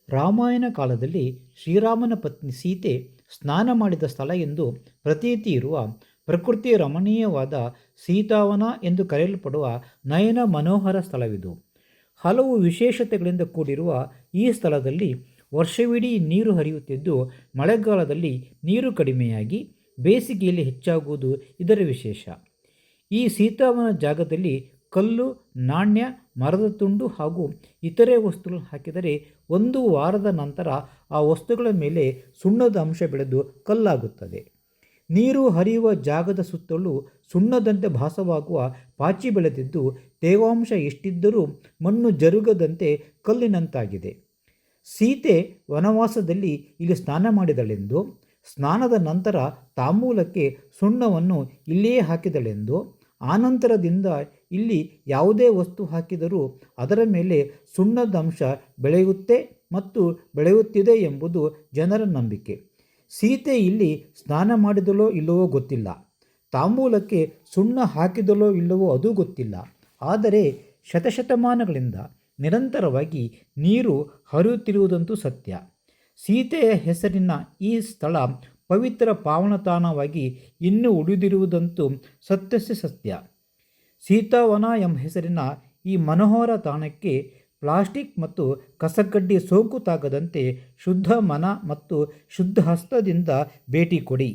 ರಾಮಾಯಣ ಕಾಲದಲ್ಲಿ ಶ್ರೀರಾಮನ ಪತ್ನಿ ಸೀತೆ ಸ್ನಾನ ಮಾಡಿದ ಸ್ಥಳ ಎಂದು ಪ್ರತೀತಿ ಇರುವ ಪ್ರಕೃತಿ ರಮಣೀಯವಾದ ಸೀತಾವನ ಎಂದು ಕರೆಯಲ್ಪಡುವ ನಯನ ಮನೋಹರ ಸ್ಥಳವಿದು. ಹಲವು ವಿಶೇಷತೆಗಳಿಂದ ಕೂಡಿರುವ ಈ ಸ್ಥಳದಲ್ಲಿ ವರ್ಷವಿಡೀ ನೀರು ಹರಿಯುತ್ತಿದ್ದು, ಮಳೆಗಾಲದಲ್ಲಿ ನೀರು ಕಡಿಮೆಯಾಗಿ ಬೇಸಿಗೆಯಲ್ಲಿ ಹೆಚ್ಚಾಗುವುದು ಇದರ ವಿಶೇಷ. ಈ ಸೀತಾವನ ಜಾಗದಲ್ಲಿ ಕಲ್ಲು, ನಾಣ್ಯ, ಮರದ ತುಂಡು ಹಾಗೂ ಇತರೆ ವಸ್ತುಗಳು ಹಾಕಿದರೆ 1 ವಾರದ ನಂತರ ಆ ವಸ್ತುಗಳ ಮೇಲೆ ಸುಣ್ಣದ ಅಂಶ ಬೆಳೆದು ಕಲ್ಲಾಗುತ್ತದೆ. ನೀರು ಹರಿಯುವ ಜಾಗದ ಸುತ್ತಲೂ ಸುಣ್ಣದಂತೆ ಭಾಸವಾಗುವ ಪಾಚಿ ಬೆಳೆದಿದ್ದು, ತೇವಾಂಶ ಎಷ್ಟಿದ್ದರೂ ಮಣ್ಣು ಜರುಗದಂತೆ ಕಲ್ಲಿನಂತಾಗಿದೆ. ಸೀತೆ ವನವಾಸದಲ್ಲಿ ಇಲ್ಲಿ ಸ್ನಾನ ಮಾಡಿದಳೆಂದು, ಸ್ನಾನದ ನಂತರ ತಾಂಬೂಲಕ್ಕೆ ಸುಣ್ಣವನ್ನು ಇಲ್ಲಿಯೇ ಹಾಕಿದಳೆಂದು, ಆನಂತರದಿಂದ ಇಲ್ಲಿ ಯಾವುದೇ ವಸ್ತು ಹಾಕಿದರೂ ಅದರ ಮೇಲೆ ಸುಣ್ಣದ ಅಂಶ ಬೆಳೆಯುತ್ತೆ ಮತ್ತು ಬೆಳೆಯುತ್ತಿದೆ ಎಂಬುದು ಜನರ ನಂಬಿಕೆ. ಸೀತೆ ಇಲ್ಲಿ ಸ್ನಾನ ಮಾಡಿದಲೋ ಇಲ್ಲವೋ ಗೊತ್ತಿಲ್ಲ, ತಾಂಬೂಲಕ್ಕೆ ಸುಣ್ಣ ಹಾಕಿದಲೋ ಇಲ್ಲವೋ ಅದೂ ಗೊತ್ತಿಲ್ಲ. ಆದರೆ ಶತಶತಮಾನಗಳಿಂದ ನಿರಂತರವಾಗಿ ನೀರು ಹರಿಯುತ್ತಿರುವುದಂತೂ ಸತ್ಯ. ಸೀತೆಯ ಹೆಸರಿನ ಈ ಸ್ಥಳ ಪವಿತ್ರ ಪಾವನತಾಣವಾಗಿ ಇನ್ನೂ ಉಳಿದಿರುವುದಂತೂ ಸತ್ಯಸ್ಯ ಸತ್ಯ. ಸೀತಾವನ ಎಂಬ ಹೆಸರಿನ ಈ ಮನೋಹರ ತಾಣಕ್ಕೆ ಪ್ಲಾಸ್ಟಿಕ್ ಮತ್ತು ಕಸಕಡ್ಡಿ ಸೋಂಕು ತಾಗದಂತೆ ಶುದ್ಧ ಮನ ಮತ್ತು ಶುದ್ಧ ಹಸ್ತದಿಂದ ಭೇಟಿ ಕೊಡಿ.